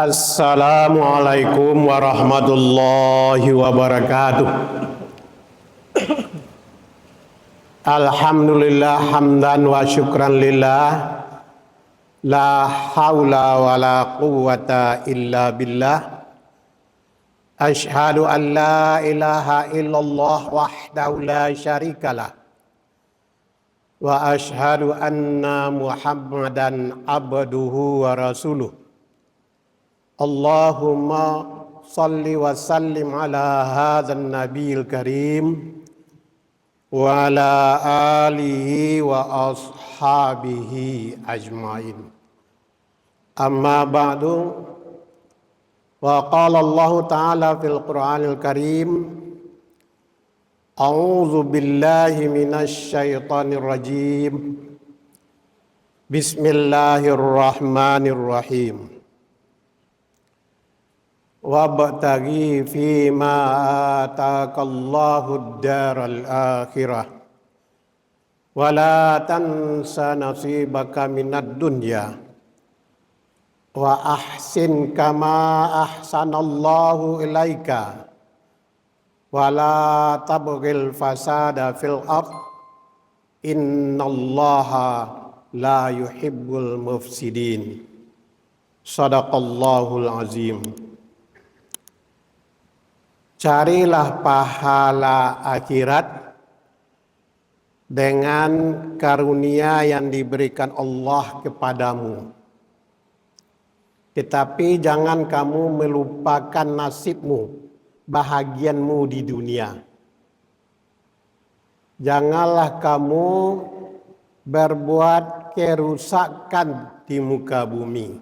Assalamualaikum warahmatullahi wabarakatuh. Alhamdulillah hamdan wa syukran lillah. La haula wa la quwwata illa billah. Ashhadu an la ilaha illallah wahdahu la syarikalah. Wa ashhadu anna Muhammadan abduhu wa rasuluh. Allahumma salli wa sallim ala hadzal nabiyil karim wa ala alihi wa ashabihi ajmain. Amma ba'du, wa qala Allah ta'ala fil Qur'anil Karim, a'udzu billahi minasy syaithanir rajim. Bismillahirrahmanirrahim. Wabtaghi fima ataakallahu ad-daral akhirah wa la tansa nasibaka minad dunya wa ahsin kama ahsanallahu ilaika wa la tabghil fasada fil ard innallaha la yuhibbul mufsidin. Shadaqallahul azim. Carilah pahala akhirat dengan karunia yang diberikan Allah kepadamu. Tetapi jangan kamu melupakan nasibmu, bahagianmu di dunia. Janganlah kamu berbuat kerusakan di muka bumi.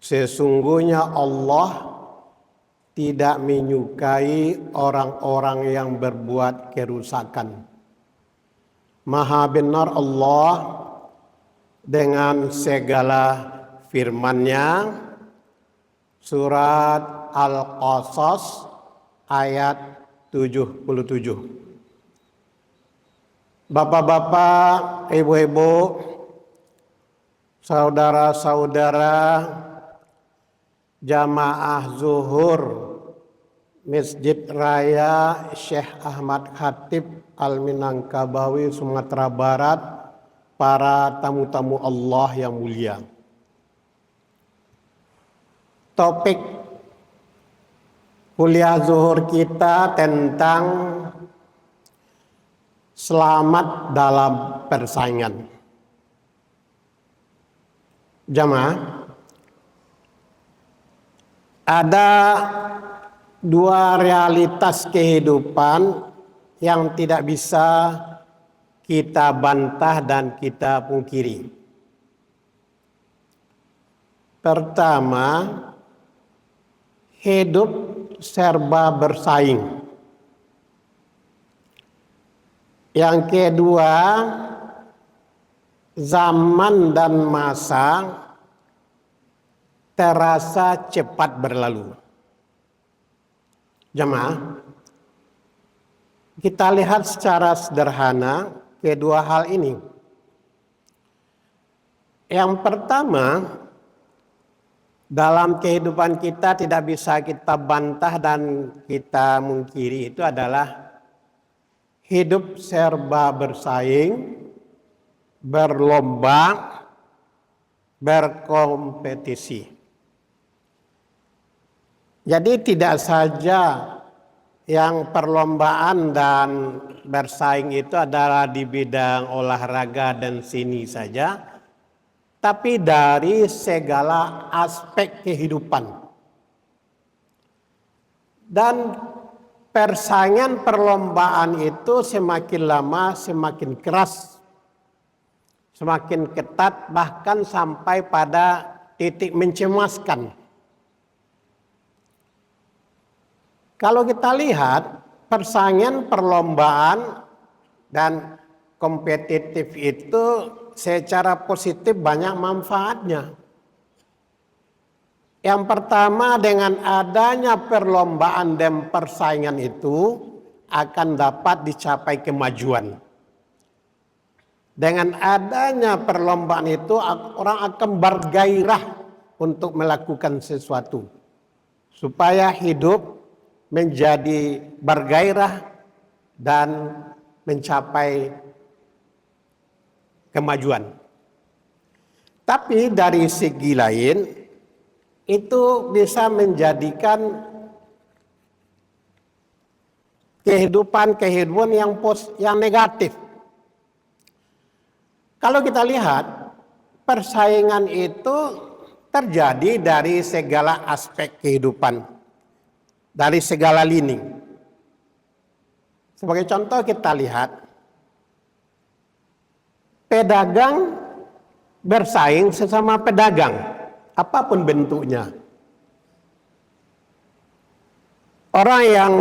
Sesungguhnya Allah tidak menyukai orang-orang yang berbuat kerusakan. Maha benar Allah dengan segala firman-Nya. Surat Al-Qasas ayat 77. Bapak-bapak, ibu-ibu, saudara-saudara jamaah zuhur Masjid Raya Syekh Ahmad Khatib Al-Minangkabawi, Sumatera Barat, para tamu-tamu Allah yang mulia. Topik kuliah zuhur kita tentang selamat dalam persaingan. Jamaah, ada dua realitas kehidupan yang tidak bisa kita bantah dan kita pungkiri. Pertama, hidup serba bersaing. Yang kedua, zaman dan masa terasa cepat berlalu. Jemaah, kita lihat secara sederhana kedua hal ini. Yang pertama, dalam kehidupan kita tidak bisa kita bantah dan kita mungkiri, itu adalah hidup serba bersaing, berlomba, berkompetisi. Jadi tidak saja yang perlombaan dan bersaing itu adalah di bidang olahraga dan seni saja, tapi dari segala aspek kehidupan. Dan persaingan perlombaan itu semakin lama semakin keras, semakin ketat, bahkan sampai pada titik mencemaskan. Kalau kita lihat persaingan perlombaan dan kompetitif itu secara positif banyak manfaatnya. Yang pertama, dengan adanya perlombaan dan persaingan itu akan dapat dicapai kemajuan. Dengan adanya perlombaan itu orang akan bergairah untuk melakukan sesuatu supaya hidup menjadi bergairah dan mencapai kemajuan. Tapi dari segi lain itu bisa menjadikan kehidupan yang negatif. Kalau kita lihat, persaingan itu terjadi dari segala aspek kehidupan, dari segala lini. Sebagai contoh kita lihat, pedagang bersaing sesama pedagang, apapun bentuknya. Orang yang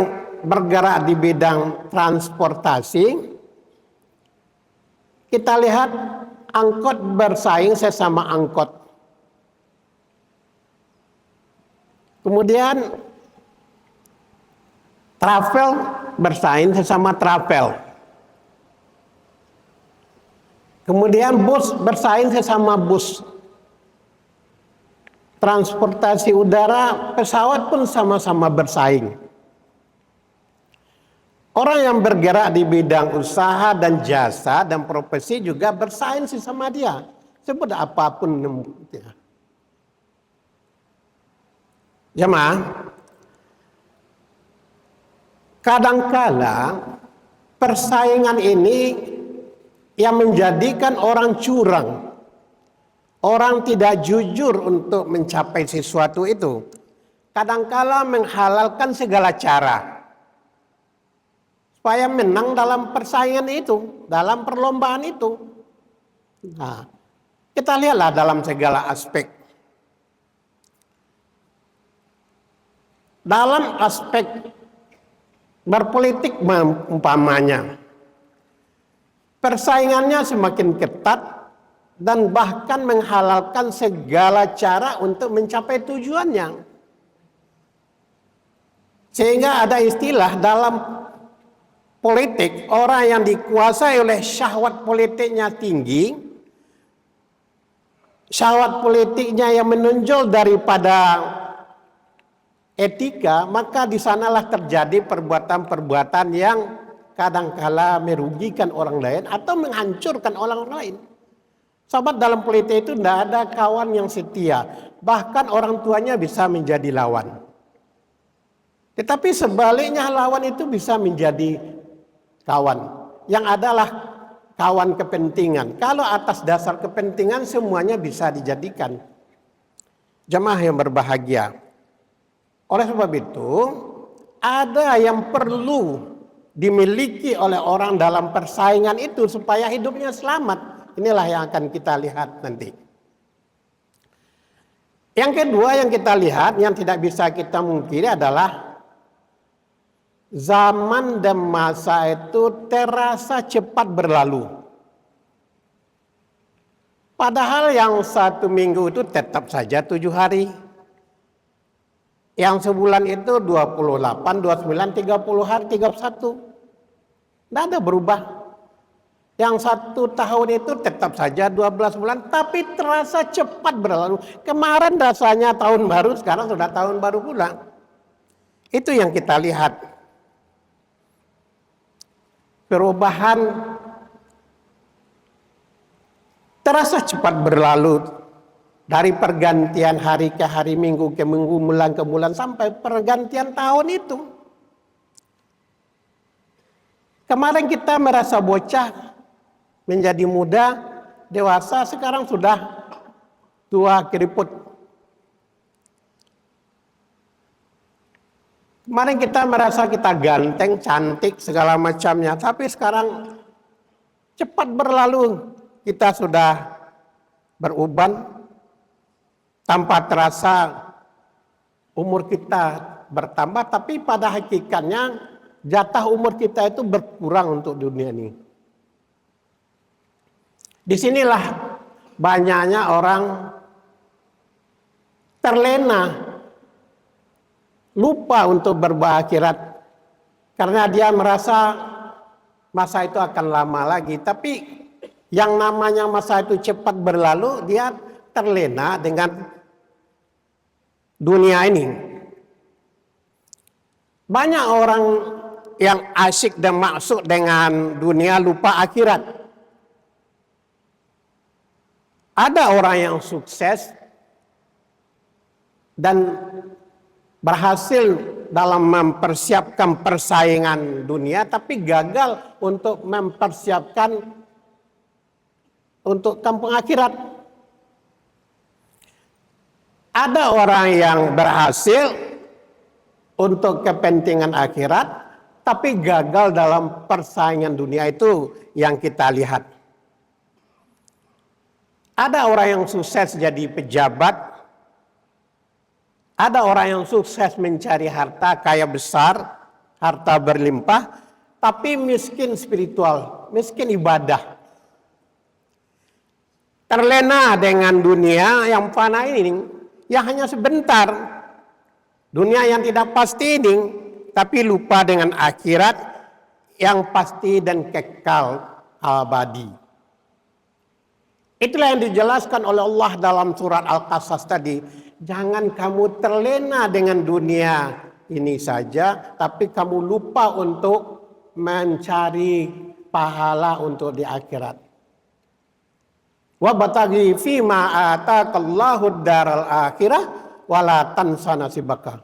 bergerak di bidang transportasi, kita lihat angkot bersaing sesama angkot. Kemudian travel bersaing sesama travel. Kemudian bus bersaing sesama bus. Transportasi udara, pesawat pun sama-sama bersaing. Orang yang bergerak di bidang usaha dan jasa dan profesi juga bersaing sama dia. Sebut apapun. Jemaah, kadangkala persaingan ini yang menjadikan orang curang, orang tidak jujur untuk mencapai sesuatu itu, kadangkala menghalalkan segala cara supaya menang dalam persaingan itu, dalam perlombaan itu. Nah, kita lihatlah dalam segala aspek. Dalam aspek berpolitik umpamanya, persaingannya semakin ketat dan bahkan menghalalkan segala cara untuk mencapai tujuannya. Sehingga ada istilah dalam politik, orang yang dikuasai oleh syahwat politiknya tinggi, syahwat politiknya yang menonjol daripada etika, maka di sanalah terjadi perbuatan-perbuatan yang kadangkala merugikan orang lain atau menghancurkan orang lain. Sahabat, dalam politik itu tidak ada kawan yang setia, bahkan orang tuanya bisa menjadi lawan. Tetapi sebaliknya lawan itu bisa menjadi kawan, yang adalah kawan kepentingan. Kalau atas dasar kepentingan semuanya bisa dijadikan. Jemaah yang berbahagia, oleh sebab itu ada yang perlu dimiliki oleh orang dalam persaingan itu supaya hidupnya selamat. Inilah yang akan kita lihat nanti. Yang kedua yang kita lihat, yang tidak bisa kita mungkiri adalah zaman dan masa itu terasa cepat berlalu. Padahal yang 1 minggu itu tetap saja 7 hari. Yang sebulan itu 28, 29, 30 hari, 31. Tidak ada berubah. Yang 1 tahun itu tetap saja 12 bulan, tapi terasa cepat berlalu. Kemarin rasanya tahun baru, sekarang sudah tahun baru pula. Itu yang kita lihat. Perubahan terasa cepat berlalu dari pergantian hari ke hari, minggu ke minggu, bulan ke bulan, sampai pergantian tahun itu. Kemarin kita merasa bocah, menjadi muda, dewasa, sekarang sudah tua keriput. Kemarin kita merasa kita ganteng, cantik, segala macamnya. Tapi sekarang cepat berlalu. Kita sudah beruban. Tanpa terasa umur kita bertambah. Tapi pada hakikatnya jatah umur kita itu berkurang untuk dunia ini. Disinilah banyaknya orang terlena, lupa untuk berakhirat karena dia merasa masa itu akan lama lagi. Tapi yang namanya masa itu cepat berlalu, dia terlena dengan dunia ini. Banyak orang yang asyik dan maksud dengan dunia lupa akhirat. Ada orang yang sukses dan berhasil dalam mempersiapkan persaingan dunia, tapi gagal untuk mempersiapkan untuk kampung akhirat. Ada orang yang berhasil untuk kepentingan akhirat, tapi gagal dalam persaingan dunia, itu yang kita lihat. Ada orang yang sukses jadi pejabat, ada orang yang sukses mencari harta kaya besar, harta berlimpah, tapi miskin spiritual, miskin ibadah. Terlena dengan dunia yang fana ini, yang hanya sebentar. Dunia yang tidak pasti ini, tapi lupa dengan akhirat yang pasti dan kekal abadi. Itulah yang dijelaskan oleh Allah dalam surat Al-Qasas tadi. Jangan kamu terlena dengan dunia ini saja, tapi kamu lupa untuk mencari pahala untuk di akhirat. Wa bataghi fima ataqallahu daral akhirah wala tansa nasibaka.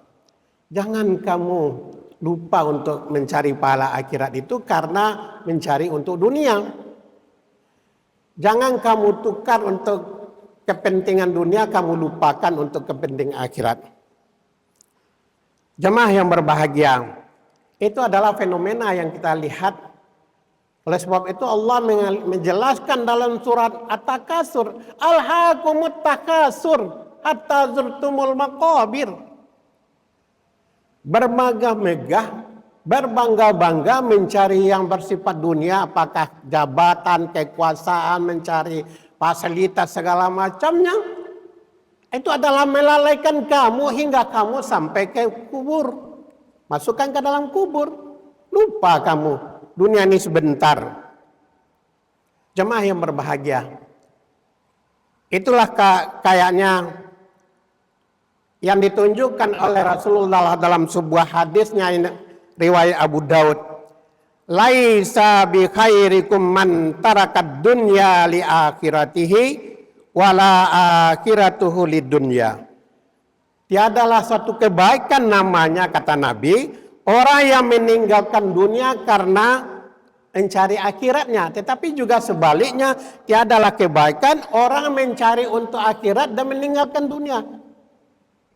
Jangan kamu lupa untuk mencari pahala akhirat itu karena mencari untuk dunia. Jangan kamu tukar untuk kepentingan dunia, kamu lupakan untuk kepentingan akhirat. Jemaah yang berbahagia, itu adalah fenomena yang kita lihat. Oleh sebab itu Allah menjelaskan dalam surat At-Takasur, alhaakumut takasur hatta zurtumul maqabir. Bermegah-megah, berbangga-bangga mencari yang bersifat dunia, apakah jabatan, kekuasaan, mencari fasilitas segala macamnya. Itu adalah melalaikan kamu hingga kamu sampai ke kubur. Masukkan ke dalam kubur. Lupa kamu, dunia ini sebentar. Jemaah yang berbahagia. Itulah kayaknya yang ditunjukkan oleh Rasulullah dalam sebuah hadisnya, riwayat Abu Daud. Laisa bi khairikum man tarakat dunya li akhiratihi wala akhiratuhu lid dunya. Tiadalah satu kebaikan namanya, kata Nabi, orang yang meninggalkan dunia karena mencari akhiratnya. Tetapi juga sebaliknya, tiadalah kebaikan orang mencari untuk akhirat dan meninggalkan dunia.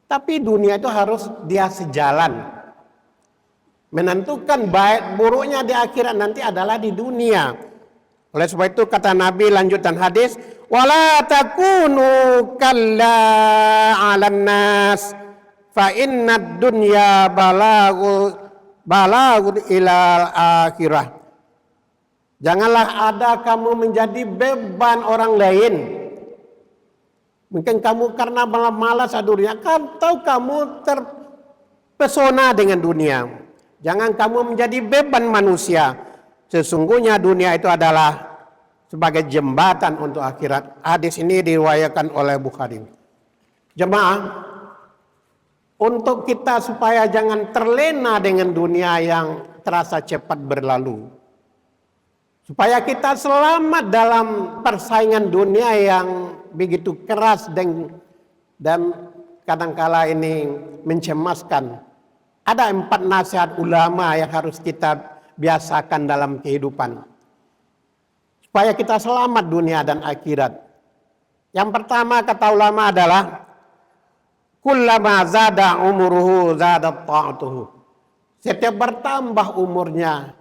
Tapi dunia itu harus dia sejalan. Menentukan baik buruknya di akhirat nanti adalah di dunia. Oleh sebab itu kata Nabi lanjutan hadis, wala takunu kalla 'alan nas fa innad dunya balagu ilal akhirah. Janganlah ada kamu menjadi beban orang lain. Mungkin kamu karena malas dunia, atau kamu terpesona dengan dunia. Jangan kamu menjadi beban manusia. Sesungguhnya dunia itu adalah sebagai jembatan untuk akhirat. Hadis ini diriwayatkan oleh Bukhari. Jemaah, untuk kita supaya jangan terlena dengan dunia yang terasa cepat berlalu. Supaya kita selamat dalam persaingan dunia yang begitu keras dan kadangkala ini mencemaskan. Ada 4 nasihat ulama yang harus kita biasakan dalam kehidupan. Supaya kita selamat dunia dan akhirat. Yang pertama kata ulama adalah, kullama zada umuruhu zada ta'atuhu. Setiap bertambah umurnya,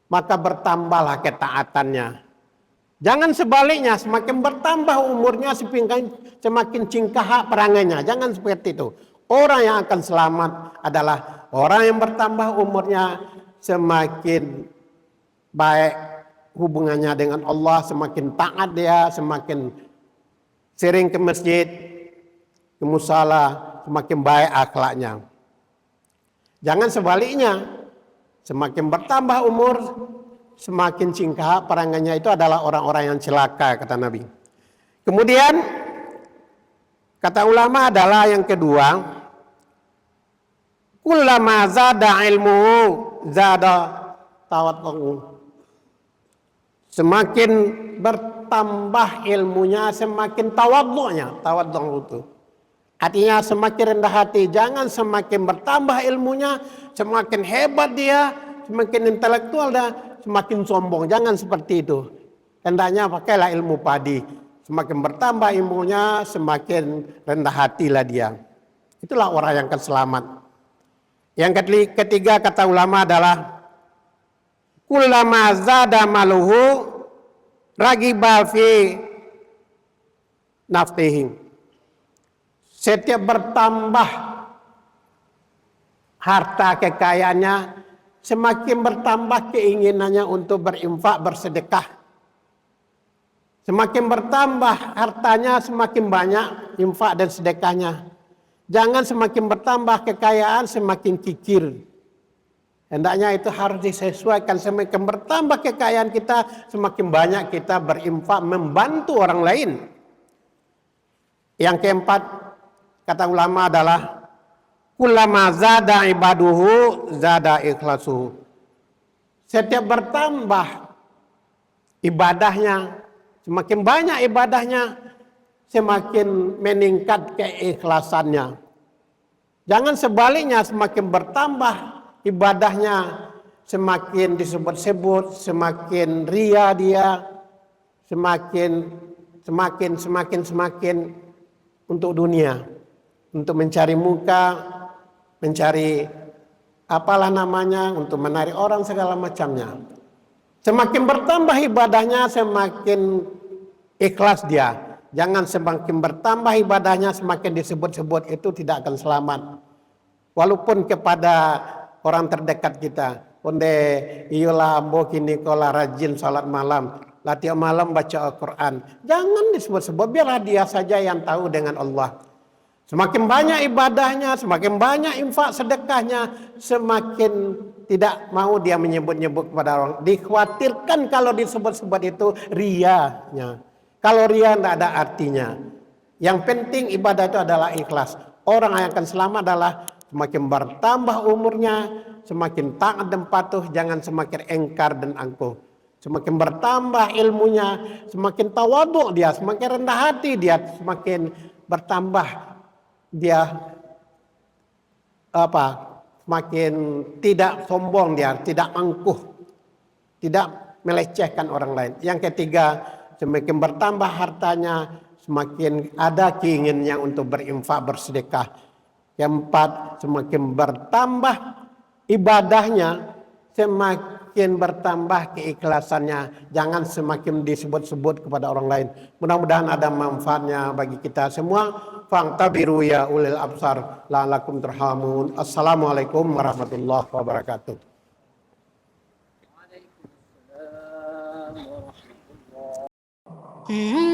maka bertambahlah ketaatannya. Jangan sebaliknya, semakin bertambah umurnya semakin cingkah perangainya. Jangan seperti itu. Orang yang akan selamat adalah orang yang bertambah umurnya semakin baik hubungannya dengan Allah, semakin taat dia, semakin sering ke masjid, ke musala, semakin baik akhlaknya. Jangan sebaliknya, semakin bertambah umur, semakin cingkah perangainya. Itu adalah orang-orang yang celaka, kata Nabi. Kemudian Kata ulama adalah yang kedua, kullama zada ilmuhu zada tawaddu'u. Semakin bertambah ilmunya, semakin tawaddu'nya. Tawaddu' itu artinya semakin rendah hati. Jangan semakin bertambah ilmunya, semakin hebat dia, semakin intelektual dan semakin sombong. Jangan seperti itu. Hendaknya pakailah ilmu padi. Semakin bertambah ilmunya, semakin rendah hatilah dia. Itulah orang yang akan selamat. Yang ketiga kata ulama adalah kullama zada maluhu ragiba fi naftihi. Setiap bertambah harta kekayaannya, semakin bertambah keinginannya untuk berinfak, bersedekah. Semakin bertambah hartanya, semakin banyak infak dan sedekahnya. Jangan semakin bertambah kekayaan, semakin kikir. Hendaknya itu harus disesuaikan. Semakin bertambah kekayaan kita, semakin banyak kita berinfak, membantu orang lain. Yang keempat, kata ulama adalah kullama zada ibaduhu zada ikhlasuhu. Setiap bertambah ibadahnya, semakin banyak ibadahnya, semakin meningkat keikhlasannya. Jangan sebaliknya, semakin bertambah ibadahnya, semakin disebut-sebut, semakin ria dia, semakin untuk dunia, untuk mencari muka, mencari apalah namanya, untuk menarik orang segala macamnya. Semakin bertambah ibadahnya, semakin ikhlas dia. Jangan semakin bertambah ibadahnya, semakin disebut-sebut, itu tidak akan selamat. Walaupun kepada orang terdekat kita, onde iyalah ambo kini kola rajin salat malam, latihan malam baca Al-Quran. Jangan disebut-sebut, biarlah dia saja yang tahu dengan Allah. Semakin banyak ibadahnya, semakin banyak infak sedekahnya, semakin tidak mau dia menyebut-nyebut kepada orang. Dikhawatirkan kalau disebut-sebut itu rianya. Kalau ria tidak ada artinya. Yang penting ibadah itu adalah ikhlas. Orang yang akan selamat adalah semakin bertambah umurnya, semakin taat dan patuh, jangan semakin engkar dan angkuh. Semakin bertambah ilmunya, semakin tawaduk dia, semakin rendah hati dia, semakin bertambah dia semakin tidak sombong dia, tidak angkuh, tidak melecehkan orang lain. Yang ketiga, semakin bertambah hartanya, semakin ada keinginannya untuk berinfak, bersedekah. Yang empat, semakin bertambah ibadahnya, semakin bertambah keikhlasannya. Jangan semakin disebut-sebut kepada orang lain. Mudah-mudahan ada manfaatnya bagi kita semua. Fa'tabiru ya ulil absar la'alakum turhamun. Assalamualaikum warahmatullahi wabarakatuh. Mm-hmm.